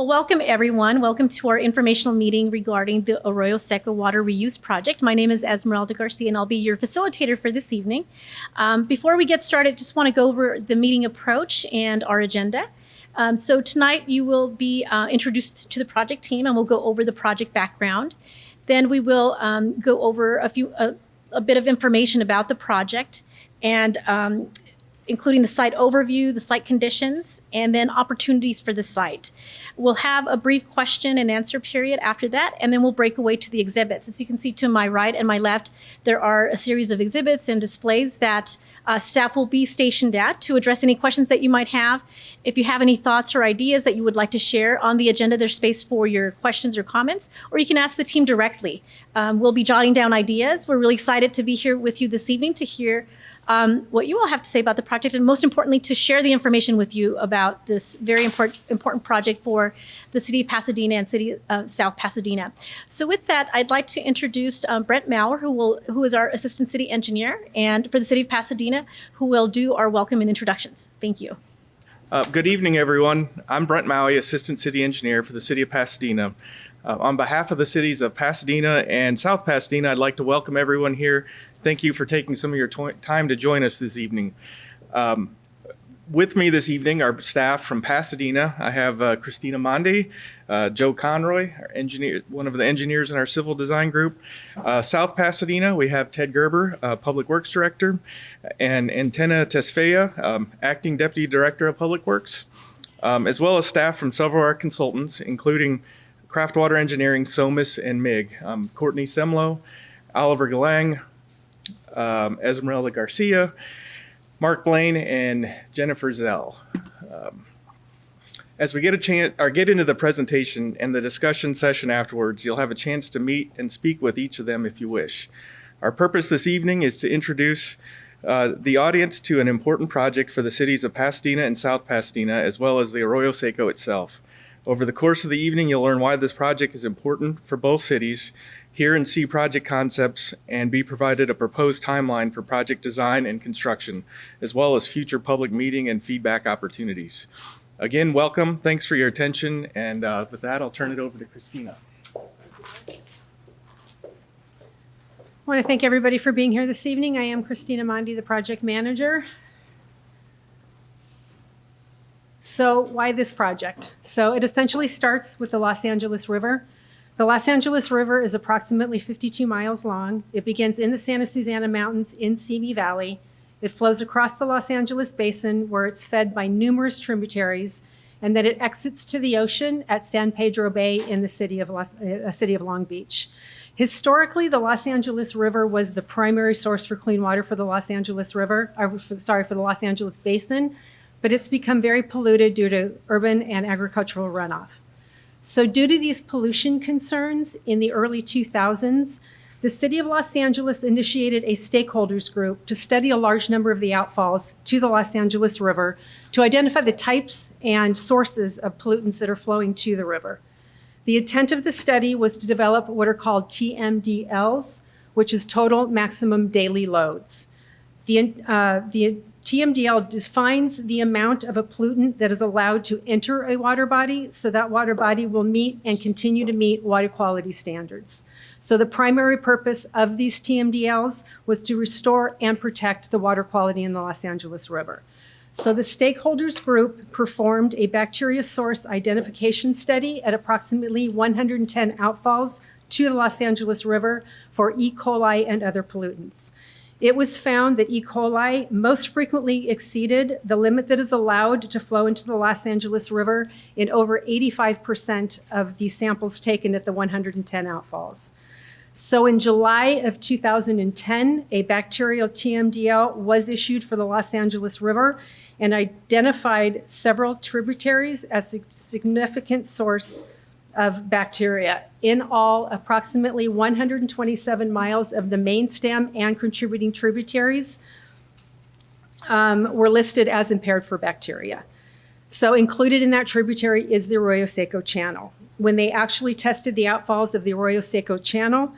Well, welcome everyone. Welcome to our informational meeting regarding the Arroyo Seco Water Reuse Project. My name is Esmeralda Garcia and I'll be your facilitator for this evening. Before we get started, just want to go over the meeting approach and our agenda. So tonight you will be introduced to the project team and we'll go over the project background. Then we will go over a bit of information about the project and including the site overview, the site conditions, and then opportunities for the site. We'll have a brief question and answer period after that, and then we'll break away to the exhibits. As you can see to my right and my left, there are a series of exhibits and displays that staff will be stationed at to address any questions that you might have. If you have any thoughts or ideas that you would like to share on the agenda, there's space for your questions or comments, or you can ask the team directly. We'll be jotting down ideas. We're really excited to be here with you this evening to hear what you all have to say about the project, and most importantly, to share the information with you about this very important project for the City of Pasadena and City of South Pasadena. So with that, I'd like to introduce Brent Maurer, who is our Assistant City Engineer, and for the City of Pasadena, who will do our welcome and introductions. Thank you. Good evening, everyone. I'm Brent Maurer, Assistant City Engineer for the City of Pasadena. On behalf of the cities of Pasadena and South Pasadena, I'd like to welcome everyone here. Thank you for taking some of your time to join us this evening. With me this evening are staff from Pasadena. I have Christina Mondi, Joe Conroy, our engineer, one of the engineers in our civil design group. South Pasadena, we have Ted Gerber, Public Works Director, and Antenna Tesfaya, Acting Deputy Director of Public Works, as well as staff from several of our consultants, including Craft Water Engineering, SOMAS, and MIG. Courtney Semlo, Oliver Galang, Esmeralda Garcia, Mark Blaine, and Jennifer Zell. As we get into the presentation and the discussion session afterwards, you'll have a chance to meet and speak with each of them if you wish. Our purpose this evening is to introduce the audience to an important project for the cities of Pasadena and South Pasadena, as well as the Arroyo Seco itself. Over the course of the evening, you'll learn why this project is important for both cities, hear and see project concepts, and be provided a proposed timeline for project design and construction, as well as future public meeting and feedback opportunities. Again, welcome. Thanks for your attention. And with that, I'll turn it over to Christina. I want to thank everybody for being here this evening. I am Christina Mondi, the project manager. So why this project? So it essentially starts with the Los Angeles River. The Los Angeles River is approximately 52 miles long. It begins in the Santa Susana Mountains in Simi Valley. It flows across the Los Angeles Basin where it's fed by numerous tributaries, and then it exits to the ocean at San Pedro Bay in the city of Long Beach. Historically, the Los Angeles River was the primary source for clean water for the Los Angeles for the Los Angeles Basin, but it's become very polluted due to urban and agricultural runoff. So due to these pollution concerns in the early 2000s, the City of Los Angeles initiated a stakeholders group to study a large number of the outfalls to the Los Angeles River to identify the types and sources of pollutants that are flowing to the river. The intent of the study was to develop what are called TMDLs, which is total maximum daily loads. The TMDL defines the amount of a pollutant that is allowed to enter a water body, so that water body will meet and continue to meet water quality standards. So the primary purpose of these TMDLs was to restore and protect the water quality in the Los Angeles River. So the stakeholders group performed a bacteria source identification study at approximately 110 outfalls to the Los Angeles River for E. coli and other pollutants. It was found that E. coli most frequently exceeded the limit that is allowed to flow into the Los Angeles River in over 85% of the samples taken at the 110 outfalls. So in July of 2010, a bacterial TMDL was issued for the Los Angeles River and identified several tributaries as a significant source of bacteria. In all, approximately 127 miles of the main stem and contributing tributaries were listed as impaired for bacteria. So included in that tributary is the Arroyo Seco Channel. When they actually tested the outfalls of the Arroyo Seco Channel,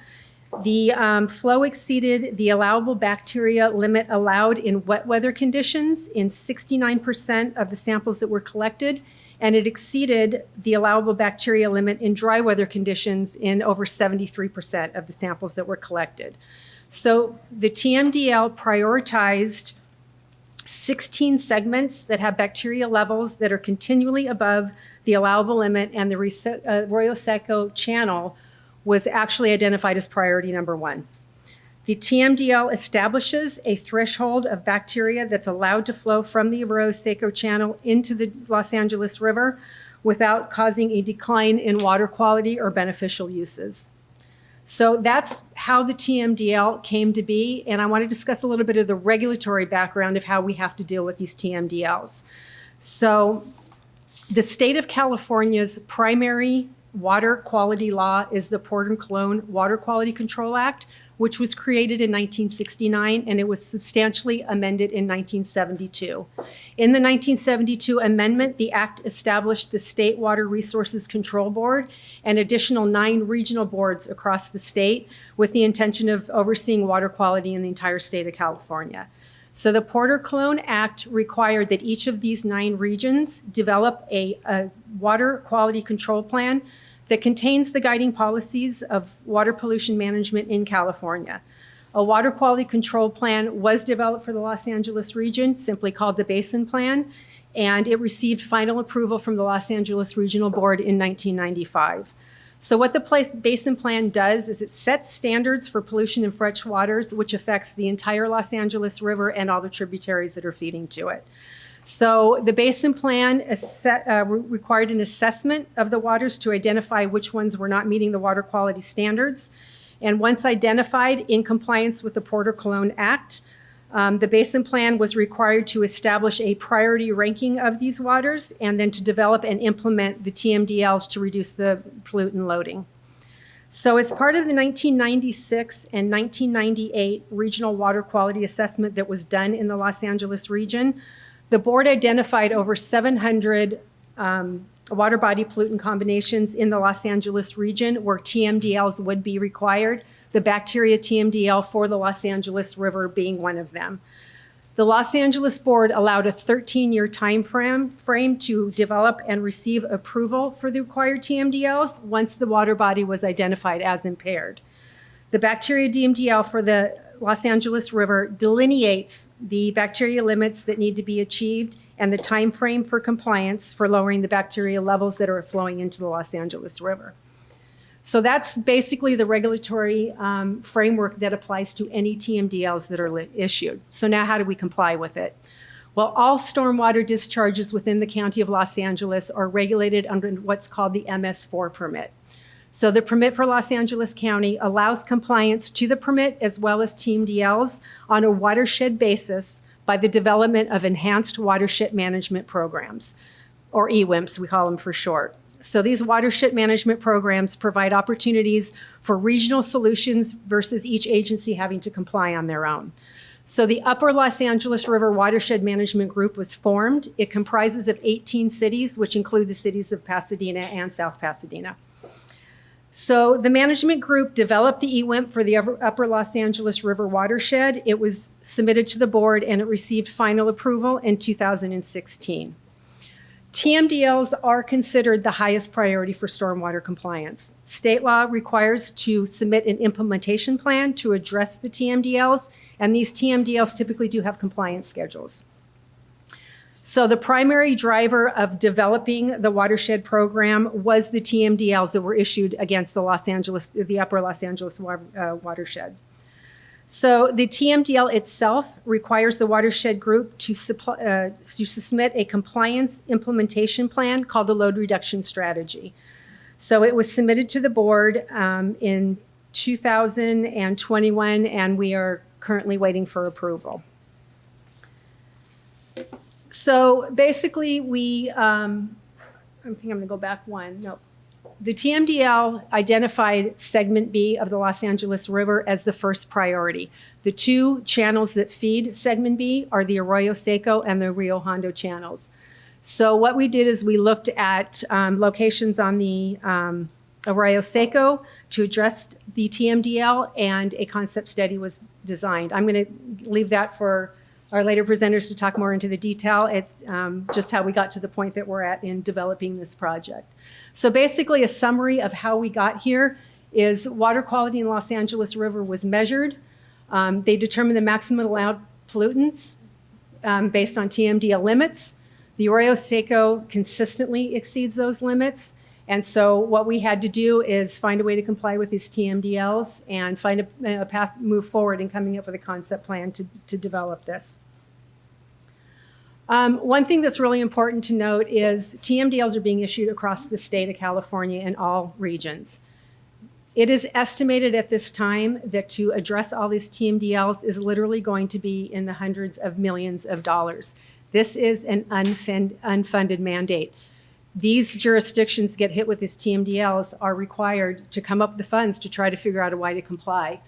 the flow exceeded the allowable bacteria limit allowed in wet weather conditions in 69% of the samples that were collected, and it exceeded the allowable bacteria limit in dry weather conditions in over 73% of the samples that were collected. So the TMDL prioritized 16 segments that have bacteria levels that are continually above the allowable limit, and the Arroyo Seco Channel was actually identified as priority number 1. The TMDL establishes a threshold of bacteria that's allowed to flow from the Arroyo Seco Channel into the Los Angeles River without causing a decline in water quality or beneficial uses. So that's how the TMDL came to be, and I want to discuss a little bit of the regulatory background of how we have to deal with these TMDLs. So the state of California's primary water quality law is the Port and Cologne Water Quality Control Act, which was created in 1969, and it was substantially amended in 1972. In the 1972 amendment, the act established the State Water Resources Control Board and additional 9 regional boards across the state with the intention of overseeing water quality in the entire state of California. So the Porter-Cologne Act required that each of these 9 regions develop a water quality control plan that contains the guiding policies of water pollution management in California. A water quality control plan was developed for the Los Angeles region, simply called the Basin Plan, and it received final approval from the Los Angeles Regional Board in 1995. So what the Basin Plan does is it sets standards for pollution in fresh waters, which affects the entire Los Angeles River and all the tributaries that are feeding to it. So the Basin Plan required an assessment of the waters to identify which ones were not meeting the water quality standards. And once identified in compliance with the Porter-Cologne Act, the Basin Plan was required to establish a priority ranking of these waters and then to develop and implement the TMDLs to reduce the pollutant loading. So as part of the 1996 and 1998 regional water quality assessment that was done in the Los Angeles region, the board identified over 700 water body pollutant combinations in the Los Angeles region where TMDLs would be required, the bacteria TMDL for the Los Angeles River being one of them. The Los Angeles board allowed a 13-year time frame to develop and receive approval for the required TMDLs once the water body was identified as impaired. The bacteria TMDL for the Los Angeles River delineates the bacteria limits that need to be achieved and the time frame for compliance for lowering the bacteria levels that are flowing into the Los Angeles River. So that's basically the regulatory framework that applies to any TMDLs that are issued. So now how do we comply with it? Well, all stormwater discharges within the County of Los Angeles are regulated under what's called the MS4 permit. So the permit for Los Angeles County allows compliance to the permit as well as TMDLs on a watershed basis by the development of enhanced watershed management programs, or EWIMPs, we call them for short. So these watershed management programs provide opportunities for regional solutions versus each agency having to comply on their own. So the Upper Los Angeles River Watershed Management Group was formed. It comprises of 18 cities, which include the cities of Pasadena and South Pasadena. So the management group developed the EWIMP for the Upper Los Angeles River watershed. It was submitted to the board and it received final approval in 2016. TMDLs are considered the highest priority for stormwater compliance. State law requires to submit an implementation plan to address the TMDLs, and these TMDLs typically do have compliance schedules. So the primary driver of developing the watershed program was the TMDLs that were issued against the Upper Los Angeles watershed. So the TMDL itself requires the watershed group to submit a compliance implementation plan called the load reduction strategy. So it was submitted to the board in 2021, and we are currently waiting for approval. So basically, I think I'm going to go back one. No. The TMDL identified Segment B of the Los Angeles River as the first priority. The two channels that feed Segment B are the Arroyo Seco and the Rio Hondo channels. So what we did is we looked at locations on the Arroyo Seco to address the TMDL, and a concept study was designed. I'm going to leave that for our later presenters to talk more into the detail. It's just how we got to the point that we're at in developing this project. So basically, a summary of how we got here is water quality in Los Angeles River was measured. They determined the maximum allowed pollutants based on TMDL limits. The Arroyo Seco consistently exceeds those limits. And so what we had to do is find a way to comply with these TMDLs and find a path, move forward in coming up with a concept plan to develop this. One thing that's really important to note is TMDLs are being issued across the state of California in all regions. It is estimated at this time that to address all these TMDLs is literally going to be in the hundreds of millions of dollars. This is an unfunded mandate. These jurisdictions get hit with these TMDLs are required to come up with the funds to try to figure out a way to comply.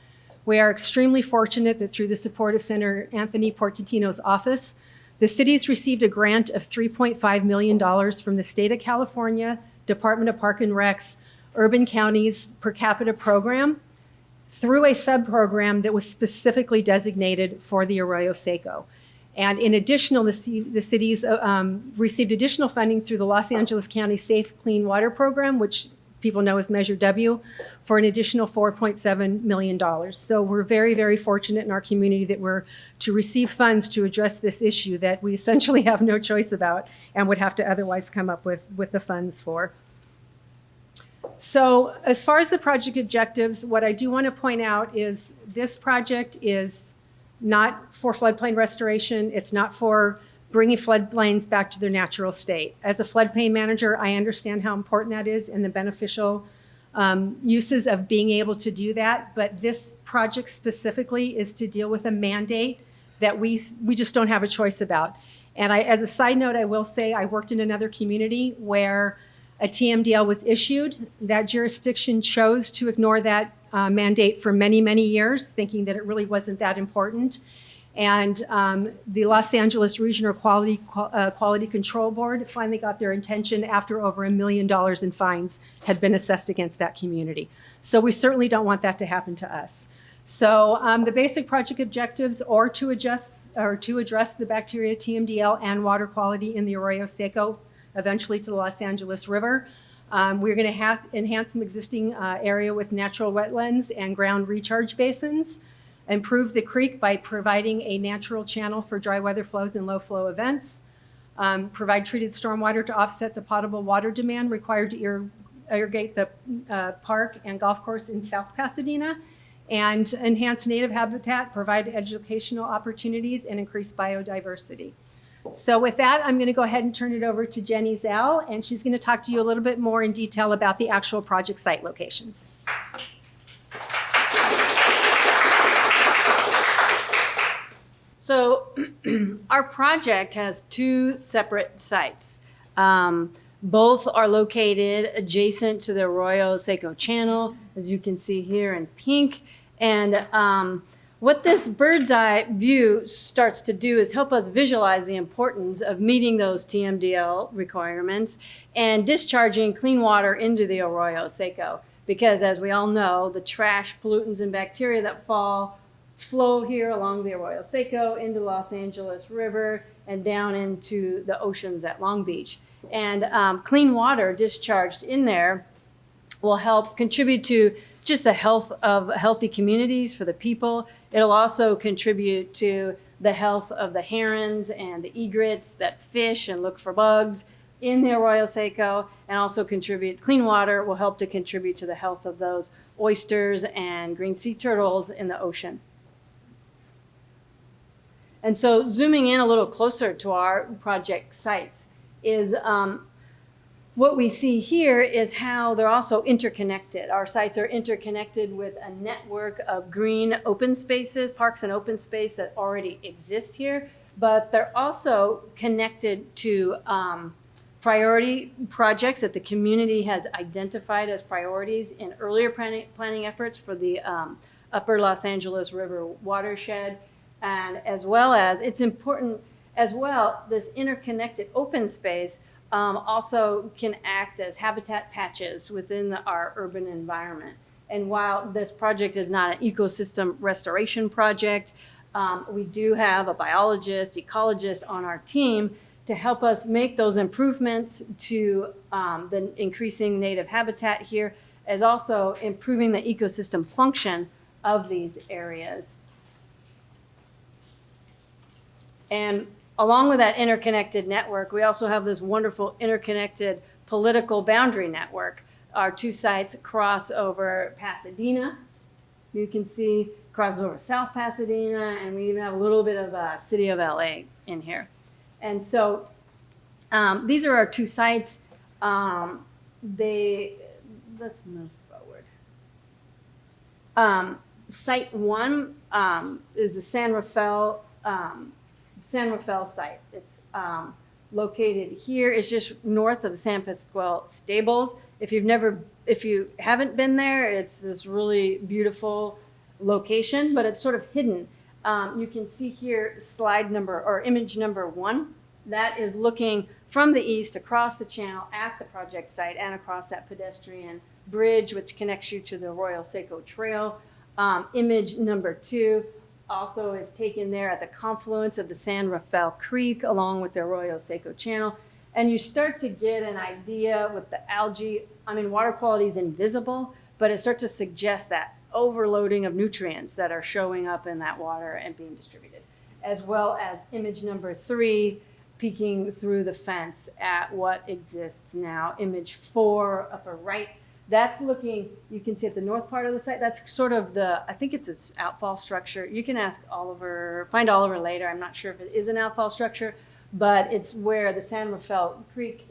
We are extremely fortunate that through the support of Senator Anthony Portantino's office, the city's received a grant of $3.5 million from the state of California, Department of Park and Recs, Urban Counties Per Capita Program through a sub-program that was specifically designated for the Arroyo Seco. And in addition, the cities received additional funding through the Los Angeles County Safe Clean Water Program, which people know as Measure W, for an additional $4.7 million. So we're very, very fortunate in our community that we're to receive funds to address this issue that we essentially have no choice about and would have to otherwise come up with the funds for. So as far as the project objectives, what I do want to point out is this project is not for floodplain restoration. It's not for bringing floodplains back to their natural state. As a floodplain manager, I understand how important that is and the beneficial uses of being able to do that. But this project specifically is to deal with a mandate that we just don't have a choice about. And as a side note, I will say I worked in another community where a TMDL was issued. That jurisdiction chose to ignore that mandate for many, many years, thinking that it really wasn't that important. And the Los Angeles Regional Quality Control Board finally got their attention after over $1 million in fines had been assessed against that community. So we certainly don't want that to happen to us. So the basic project objectives are to address the bacteria TMDL and water quality in the Arroyo Seco, eventually to the Los Angeles River. We're going to enhance some existing area with natural wetlands and ground recharge basins, improve the creek by providing a natural channel for dry weather flows and low flow events, provide treated stormwater to offset the potable water demand required to irrigate the park and golf course in South Pasadena, and enhance native habitat, provide educational opportunities, and increase biodiversity. So with that, I'm going to go ahead and turn it over to Jenny Zell, and she's going to talk to you a little bit more in detail about the actual project site locations. So our project has two separate sites. Both are located adjacent to the Arroyo Seco Channel, as you can see here in pink. And what this bird's eye view starts to do is help us visualize the importance of meeting those TMDL requirements and discharging clean water into the Arroyo Seco. Because as we all know, the trash, pollutants, and bacteria that flow here along the Arroyo Seco into Los Angeles River and down into the oceans at Long Beach. And clean water discharged in there will help contribute to just the health of healthy communities for the people. It'll also contribute to the health of the herons and the egrets that fish and look for bugs in the Arroyo Seco, and also contributes, clean water will help to contribute to the health of those oysters and green sea turtles in the ocean. And so zooming in a little closer to our project sites is what we see here is how they're also interconnected. Our sites are interconnected with a network of green open spaces, parks and open space that already exist here, but they're also connected to priority projects that the community has identified as priorities in earlier planning efforts for the upper Los Angeles River watershed. And as well as, it's important as well, this interconnected open space also can act as habitat patches within our urban environment. And while this project is not an ecosystem restoration project, We do have a biologist, ecologist on our team to help us make those improvements to the increasing native habitat here, as also improving the ecosystem function of these areas. And along with that interconnected network, we also have this wonderful interconnected political boundary network. Our two sites cross over Pasadena. You can see crosses over South Pasadena, and we even have a little bit of City of LA in here. And so these are our two sites. Let's move forward. Site 1 is the San Rafael site. It's located here. It's just north of the San Pasqual Stables. If you haven't been there, it's this really beautiful location, but it's sort of hidden. You can see here image number 1. That is looking from the east across the channel at the project site and across that pedestrian bridge, which connects you to the Arroyo Seco Trail. Image number 2 also is taken there at the confluence of the San Rafael Creek along with the Arroyo Seco Channel. And you start to get an idea with the algae. I mean, water quality is invisible, but it starts to suggest that overloading of nutrients that are showing up in that water and being distributed, as well as image number 3, peeking through the fence at what exists now. Image 4, upper right. That's looking, you can see at the north part of the site, that's sort of I think it's this outfall structure. You can find Oliver later. I'm not sure if it is an outfall structure, but it's where the San Rafael Creek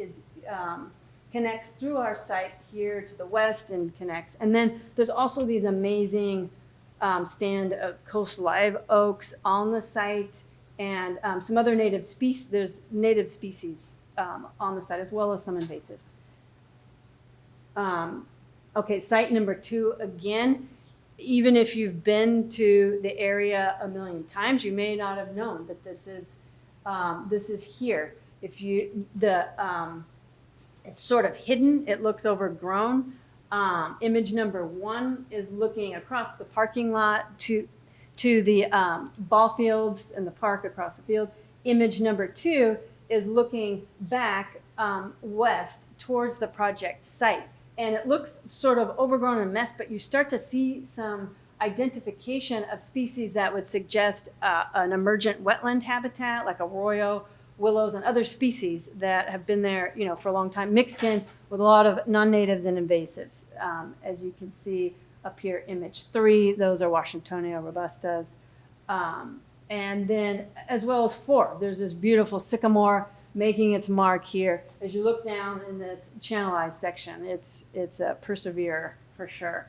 connects through our site here to the west and connects. And then there's also these amazing stand of coast live oaks on the site and some other native species. There's native species on the site as well as some invasives. Okay, site number 2, again, even if you've been to the area a million times, you may not have known that this is here. It's sort of hidden, it looks overgrown. Image number 1 is looking across the parking lot to the ball fields and the park across the field. Image number 2 is looking back west towards the project site. And it looks sort of overgrown and messed, but you start to see some identification of species that would suggest an emergent wetland habitat like arroyo, willows, and other species that have been there, for a long time, mixed in with a lot of non-natives and invasives. As you can see up here, image 3, those are Washingtonia robustas. And then as well as 4, there's this beautiful sycamore making its mark here. As you look down in this channelized section, it's a persevere for sure.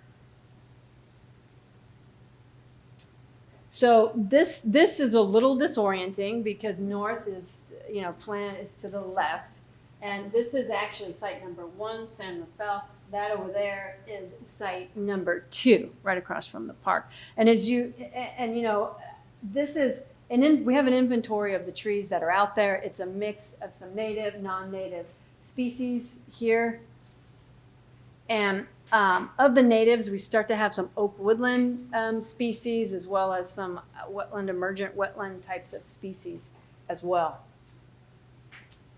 So this is a little disorienting because north is, plant is to the left. And this is actually site number 1, San Rafael. That over there is site number 2, right across from the park. And this is, we have an inventory of the trees that are out there. It's a mix of some native, non-native species here. And of the natives, we start to have some oak woodland species as well as some emergent wetland types of species as well.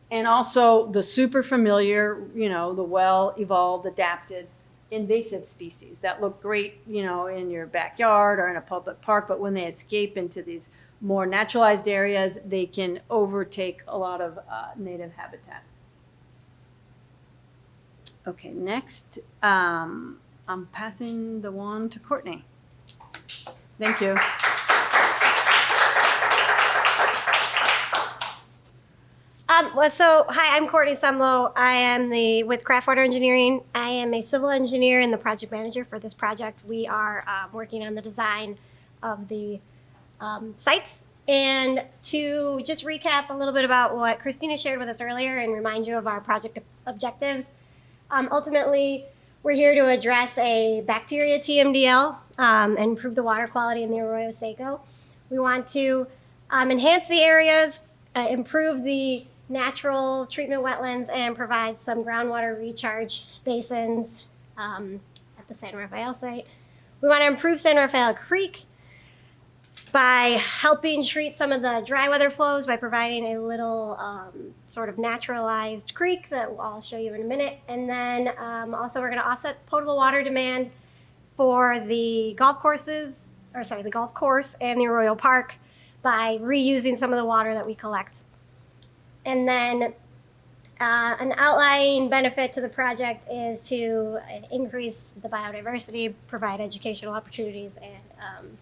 And also the super familiar, the well-evolved, adapted invasive species that look great, in your backyard or in a public park, but when they escape into these more naturalized areas, they can overtake a lot of native habitat. Okay, next, I'm passing the wand to Courtney. Thank you. Hi, I'm Courtney Sumlow. I am with Craftwater Engineering. I am a civil engineer and the project manager for this project. We are working on the design of the sites. And to just recap a little bit about what Christina shared with us earlier and remind you of our project objectives, ultimately, we're here to address a bacteria TMDL and improve the water quality in the Arroyo Seco. We want to enhance the areas, improve the natural treatment wetlands, and provide some groundwater recharge basins at the San Rafael site. We want to improve San Rafael Creek by helping treat some of the dry weather flows by providing a little sort of naturalized creek that I'll show you in a minute. And then also we're going to offset potable water demand for the golf courses, or sorry, the golf course and the Arroyo Park by reusing some of the water that we collect. And then an outlying benefit to the project is to increase the biodiversity, provide educational opportunities, and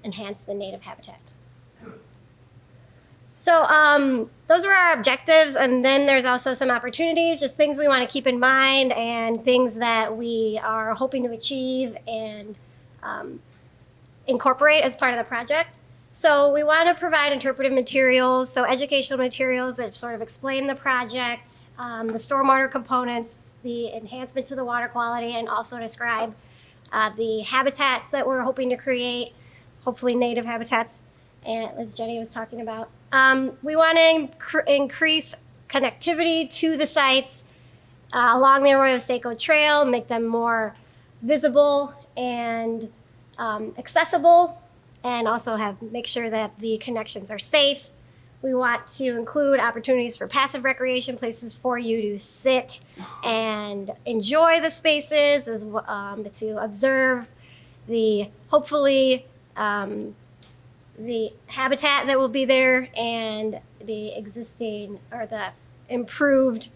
enhance the native habitat. So those were our objectives, and then there's also some opportunities, just things we want to keep in mind and things that we are hoping to achieve and incorporate as part of the project. So we want to provide interpretive materials, so educational materials that sort of explain the project, the stormwater components, the enhancement to the water quality, and also describe the habitats that we're hoping to create, hopefully native habitats, and as Jenny was talking about. We want to increase connectivity to the sites along the Arroyo Seco Trail, make them more visible and accessible, and also make sure that the connections are safe. We want to include opportunities for passive recreation, places for you to sit and enjoy the spaces, to observe the, hopefully, the habitat that will be there and the existing or the improved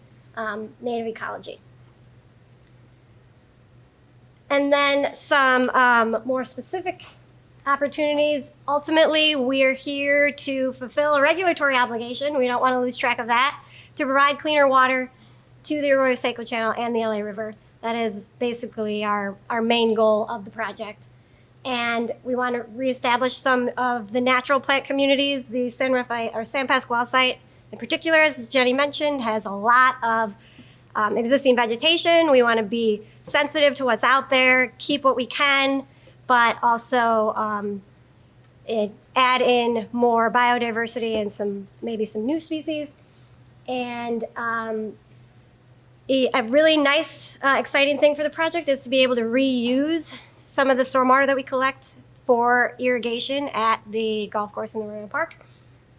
native ecology. And then some more specific opportunities. Ultimately, we're here to fulfill a regulatory obligation. We don't want to lose track of that, to provide cleaner water to the Arroyo Seco Channel and the LA River. That is basically our main goal of the project. And we want to reestablish some of the natural plant communities. The San Rafael or San Pasqual site in particular, as Jenny mentioned, has a lot of existing vegetation. We want to be sensitive to what's out there, keep what we can, but also add in more biodiversity and maybe some new species. And a really nice, exciting thing for the project is to be able to reuse some of the stormwater that we collect for irrigation at the golf course in the Arroyo Park.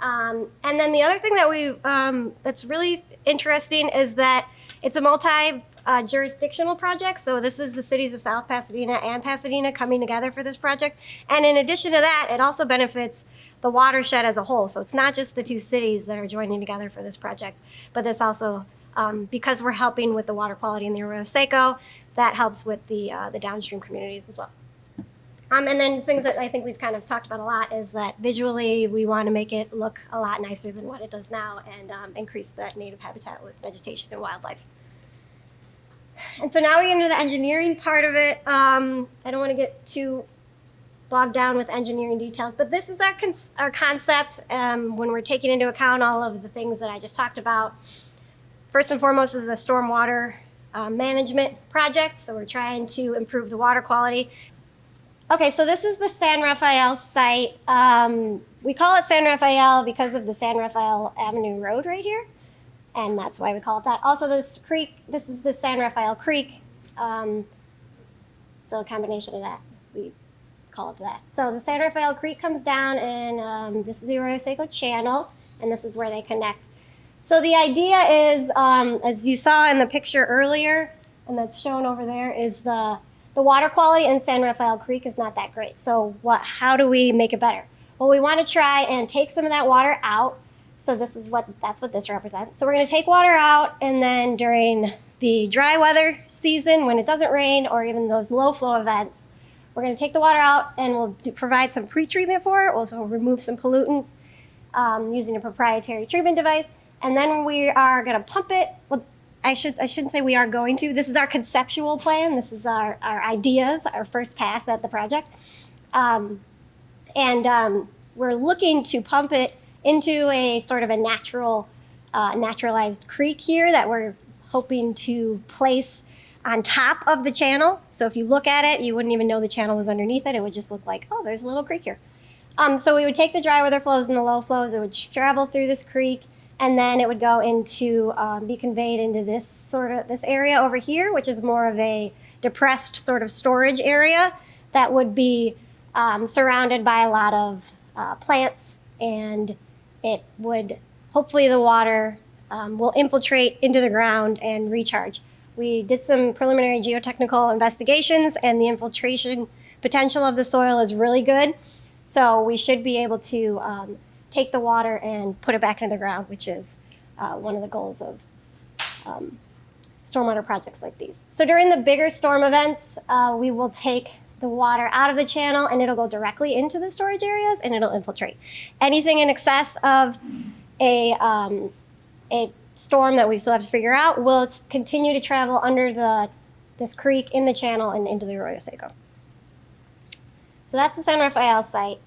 And then the other thing that that's really interesting is that it's a multi-jurisdictional project. So this is the cities of South Pasadena and Pasadena coming together for this project. And in addition to that, it also benefits the watershed as a whole. So it's not just the two cities that are joining together for this project, but this also, because we're helping with the water quality in the Arroyo Seco, that helps with the downstream communities as well. And then things that I think we've kind of talked about a lot is that visually we want to make it look a lot nicer than what it does now and increase that native habitat with vegetation and wildlife. And so now we get into the engineering part of it. I don't want to get too bogged down with engineering details, but this is our concept when we're taking into account all of the things that I just talked about. First and foremost is a stormwater management project, so we're trying to improve the water quality. Okay, so this is the San Rafael site. We call it San Rafael because of the San Rafael Avenue Road right here, and that's why we call it that. Also, this creek, this is the San Rafael Creek, so a combination of that, we call it that. So the San Rafael Creek comes down, and this is the Arroyo Seco Channel, and this is where they connect. So the idea is, as you saw in the picture earlier, and that's shown over there, is the water quality in San Rafael Creek is not that great. So how do we make it better? Well, we want to try and take some of that water out. So that's what this represents. So we're going to take water out, and then during the dry weather season, when it doesn't rain, or even those low flow events, we're going to take the water out and we'll provide some pre-treatment for it. We'll also remove some pollutants using a proprietary treatment device. And then we are going to pump it. Well, I shouldn't say we are going to. This is our conceptual plan. This is our ideas, our first pass at the project. We're looking to pump it into a sort of a naturalized creek here that we're hoping to place on top of the channel. So if you look at it, you wouldn't even know the channel was underneath it. It would just look like, oh, there's a little creek here. So we would take the dry weather flows and the low flows. It would travel through this creek, and then it would go into, be conveyed into this area over here, which is more of a depressed sort of storage area that would be surrounded by a lot of plants, and it would, hopefully the water will infiltrate into the ground and recharge. We did some preliminary geotechnical investigations, and the infiltration potential of the soil is really good. So we should be able to take the water and put it back into the ground, which is one of the goals of stormwater projects like these. So during the bigger storm events, we will take the water out of the channel and it'll go directly into the storage areas and it'll infiltrate. Anything in excess of a storm that we still have to figure out will continue to travel under this creek in the channel and into the Arroyo Seco. So that's the San Rafael site.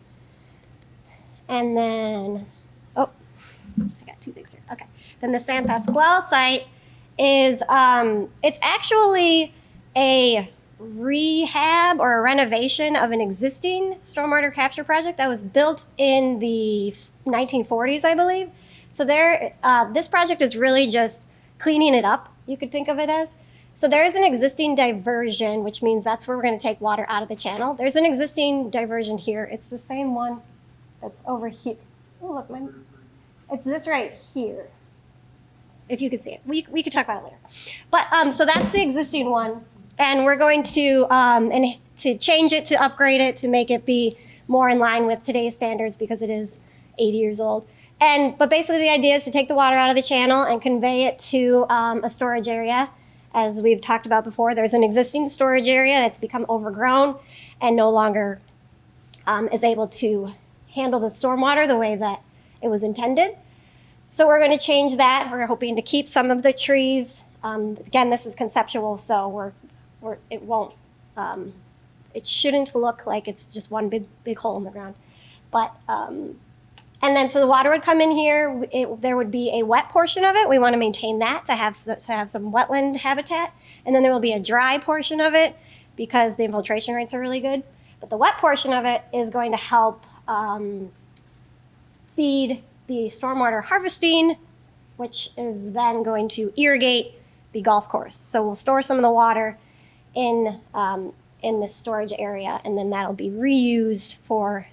And then, oh, I got two things here. Okay. Then the San Pascual site is, it's actually a rehab or a renovation of an existing stormwater capture project that was built in the 1940s, I believe. So this project is really just cleaning it up, you could think of it as. So there is an existing diversion, which means that's where we're going to take water out of the channel. There's an existing diversion here. It's the same one that's over here. Oh, look, it's this right here. If you could see it, we could talk about it later. But so that's the existing one, and we're going to change it, to upgrade it, to make it be more in line with today's standards because it is 80 years old. But basically, the idea is to take the water out of the channel and convey it to a storage area. As we've talked about before, there's an existing storage area that's become overgrown and no longer is able to handle the stormwater the way that it was intended. So we're going to change that. We're hoping to keep some of the trees. Again, this is conceptual, so it shouldn't look like it's just one big hole in the ground. But and then so the water would come in here. There would be a wet portion of it. We want to maintain that to have some wetland habitat, and then there will be a dry portion of it because the infiltration rates are really good. But the wet portion of it is going to help feed the stormwater harvesting, which is then going to irrigate the golf course. So we'll store some of the water in this storage area, and then that'll be reused for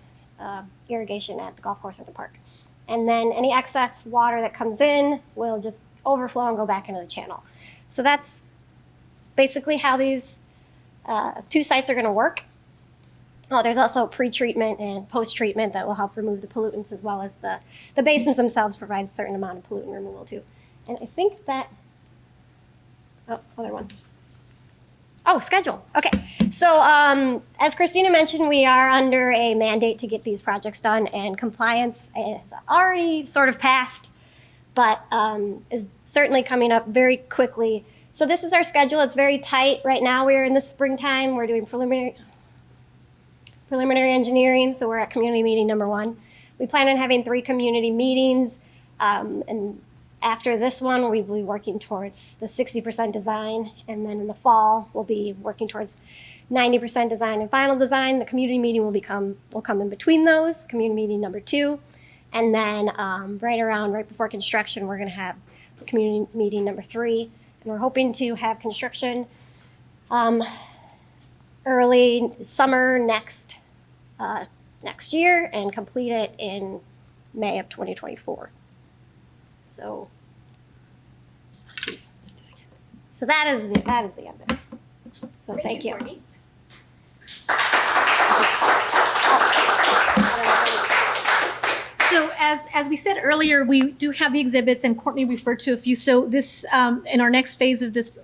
irrigation at the golf course or the park. And then any excess water that comes in will just overflow and go back into the channel. So that's basically how these two sites are going to work. Oh, there's also pre-treatment and post-treatment that will help remove the pollutants, as well as the basins themselves provide a certain amount of pollutant removal too. And I think that, other one. Oh, schedule. Okay. So as Christina mentioned, we are under a mandate to get these projects done, and compliance is already sort of passed, but is certainly coming up very quickly. So this is our schedule. It's very tight. Right now we're in the springtime. We're doing preliminary engineering, so we're at community meeting number 1. We plan on having 3 community meetings, and after this one, we'll be working towards the 60% design, and then in the fall, we'll be working towards 90% design and final design. The community meeting will come in between those, community meeting number 2, and then right before construction, we're going to have community meeting number 3, and we're hoping to have construction early summer next year and complete it in May of 2024. So, geez. So that is the end of it. So thank you. Courtney. So as we said earlier, we do have the exhibits, and Courtney referred to a few. So this, in our next phase of this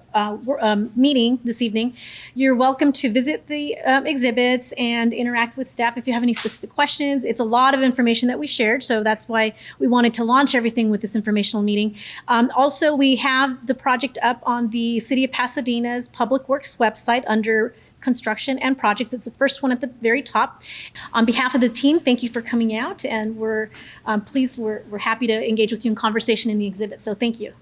meeting this evening, you're welcome to visit the exhibits and interact with staff if you have any specific questions. It's a lot of information that we shared, so that's why we wanted to launch everything with this informational meeting. Also, we have the project up on the City of Pasadena's Public Works website under construction and projects. It's the first one at the very top. On behalf of the team, thank you for coming out, and we're happy to engage with you in conversation in the exhibit. So thank you.